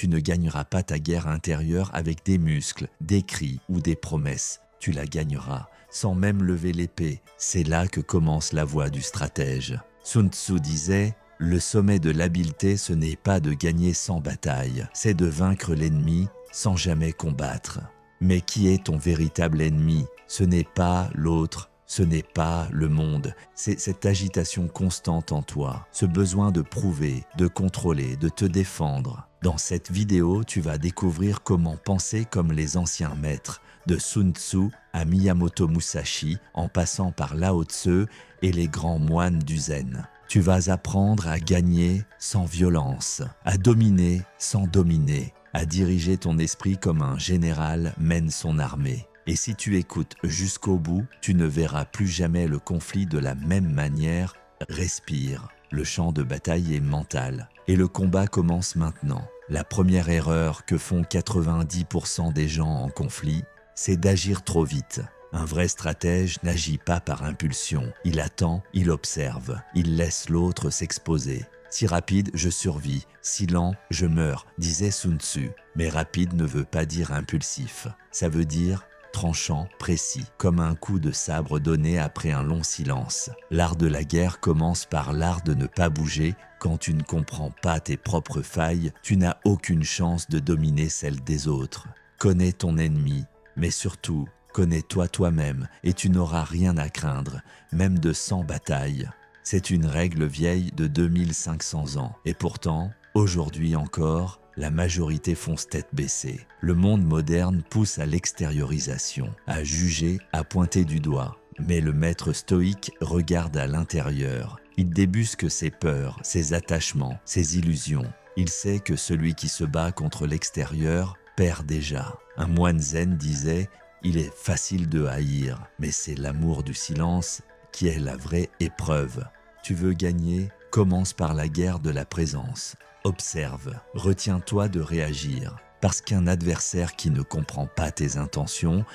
Tu ne gagneras pas ta guerre intérieure avec des muscles, des cris ou des promesses. Tu la gagneras sans même lever l'épée. C'est là que commence la voie du stratège. Sun Tzu disait « Le sommet de l'habileté, ce n'est pas de gagner sans bataille, c'est de vaincre l'ennemi sans jamais combattre. » Mais qui est ton véritable ennemi? Ce n'est pas l'autre, ce n'est pas le monde, c'est cette agitation constante en toi, ce besoin de prouver, de contrôler, de te défendre. Dans cette vidéo, tu vas découvrir comment penser comme les anciens maîtres, de Sun Tzu à Miyamoto Musashi, en passant par Lao Tzu et les grands moines du Zen. Tu vas apprendre à gagner sans violence, à dominer sans dominer, à diriger ton esprit comme un général mène son armée. Et si tu écoutes jusqu'au bout, tu ne verras plus jamais le conflit de la même manière. Respire. Le champ de bataille est mental. Et le combat commence maintenant. La première erreur que font 90% des gens en conflit, c'est d'agir trop vite. Un vrai stratège n'agit pas par impulsion. Il attend, il observe, il laisse l'autre s'exposer. Si rapide, je survis. Si lent, je meurs, disait Sun Tzu. Mais rapide ne veut pas dire impulsif. Ça veut dire tranchant, précis, comme un coup de sabre donné après un long silence. L'art de la guerre commence par l'art de ne pas bouger. Quand tu ne comprends pas tes propres failles, tu n'as aucune chance de dominer celle des autres. Connais ton ennemi, mais surtout, connais-toi toi-même et tu n'auras rien à craindre, même de 100 batailles. C'est une règle vieille de 2500 ans. Et pourtant, aujourd'hui encore, la majorité fonce tête baissée. Le monde moderne pousse à l'extériorisation, à juger, à pointer du doigt. Mais le maître stoïque regarde à l'intérieur. Il débusque ses peurs, ses attachements, ses illusions. Il sait que celui qui se bat contre l'extérieur perd déjà. Un moine zen disait « Il est facile de haïr, mais c'est l'amour du silence qui est la vraie épreuve. Tu veux gagner? Commence par la guerre de la présence. Observe, retiens-toi de réagir, parce qu'un adversaire qui ne comprend pas tes intentions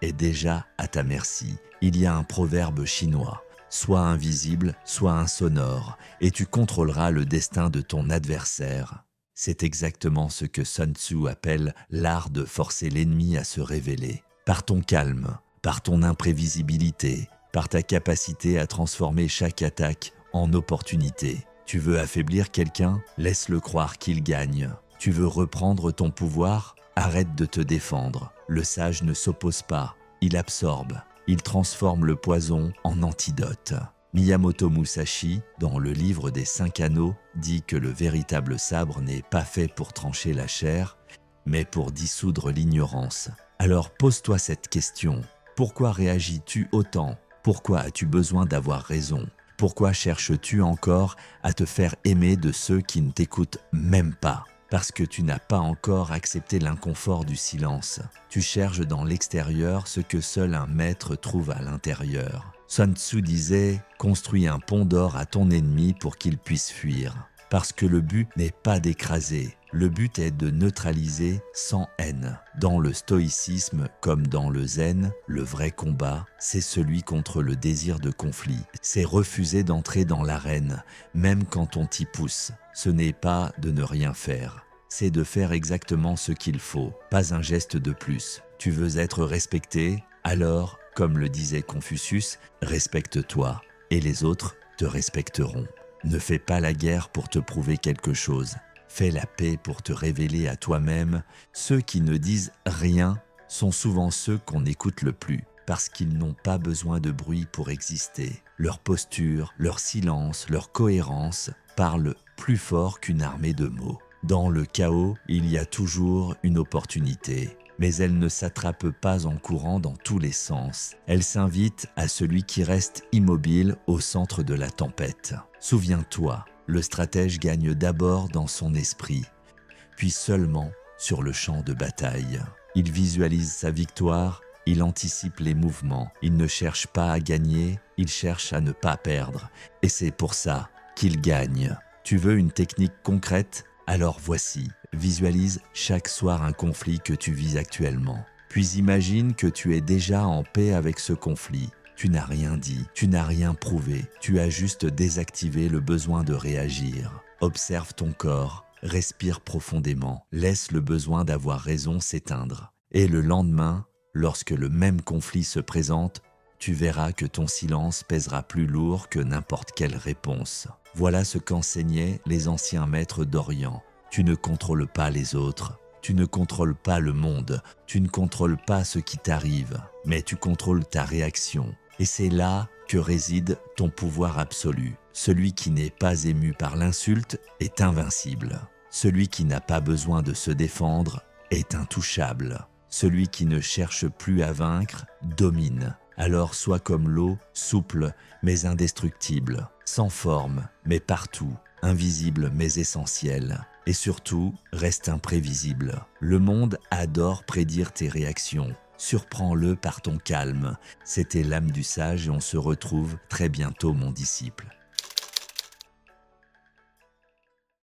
est déjà à ta merci. Il y a un proverbe chinois, sois invisible, sois insonore, et tu contrôleras le destin de ton adversaire. C'est exactement ce que Sun Tzu appelle l'art de forcer l'ennemi à se révéler. Par ton calme, par ton imprévisibilité, par ta capacité à transformer chaque attaque en opportunité. Tu veux affaiblir quelqu'un? Laisse-le croire qu'il gagne. Tu veux reprendre ton pouvoir? Arrête de te défendre. Le sage ne s'oppose pas, il absorbe. Il transforme le poison en antidote. Miyamoto Musashi, dans le livre des 5 anneaux, dit que le véritable sabre n'est pas fait pour trancher la chair, mais pour dissoudre l'ignorance. Alors pose-toi cette question. Pourquoi réagis-tu autant? Pourquoi as-tu besoin d'avoir raison? Pourquoi cherches-tu encore à te faire aimer de ceux qui ne t'écoutent même pas? Parce que tu n'as pas encore accepté l'inconfort du silence. Tu cherches dans l'extérieur ce que seul un maître trouve à l'intérieur. Sun Tzu disait « Construis un pont d'or à ton ennemi pour qu'il puisse fuir. » Parce que le but n'est pas d'écraser, le but est de neutraliser sans haine. Dans le stoïcisme comme dans le zen, le vrai combat, c'est celui contre le désir de conflit. C'est refuser d'entrer dans l'arène, même quand on t'y pousse. Ce n'est pas de ne rien faire, c'est de faire exactement ce qu'il faut, pas un geste de plus. Tu veux être respecté? Alors, comme le disait Confucius, respecte-toi et les autres te respecteront. Ne fais pas la guerre pour te prouver quelque chose. Fais la paix pour te révéler à toi-même. Ceux qui ne disent rien sont souvent ceux qu'on écoute le plus, parce qu'ils n'ont pas besoin de bruit pour exister. Leur posture, leur silence, leur cohérence parlent plus fort qu'une armée de mots. Dans le chaos, il y a toujours une opportunité. Mais elle ne s'attrape pas en courant dans tous les sens. Elle s'invite à celui qui reste immobile au centre de la tempête. Souviens-toi, le stratège gagne d'abord dans son esprit, puis seulement sur le champ de bataille. Il visualise sa victoire, il anticipe les mouvements, il ne cherche pas à gagner, il cherche à ne pas perdre. Et c'est pour ça qu'il gagne. Tu veux une technique concrète? Alors voici, visualise chaque soir un conflit que tu vis actuellement. Puis imagine que tu es déjà en paix avec ce conflit. Tu n'as rien dit, tu n'as rien prouvé, tu as juste désactivé le besoin de réagir. Observe ton corps, respire profondément, laisse le besoin d'avoir raison s'éteindre. Et le lendemain, lorsque le même conflit se présente, tu verras que ton silence pèsera plus lourd que n'importe quelle réponse. Voilà ce qu'enseignaient les anciens maîtres d'Orient. Tu ne contrôles pas les autres, tu ne contrôles pas le monde, tu ne contrôles pas ce qui t'arrive, mais tu contrôles ta réaction. Et c'est là que réside ton pouvoir absolu. Celui qui n'est pas ému par l'insulte est invincible. Celui qui n'a pas besoin de se défendre est intouchable. Celui qui ne cherche plus à vaincre domine. Alors sois comme l'eau, souple mais indestructible, sans forme mais partout, invisible mais essentiel. Et surtout, reste imprévisible. Le monde adore prédire tes réactions. Surprends-le par ton calme. C'était l'âme du sage et on se retrouve très bientôt, mon disciple.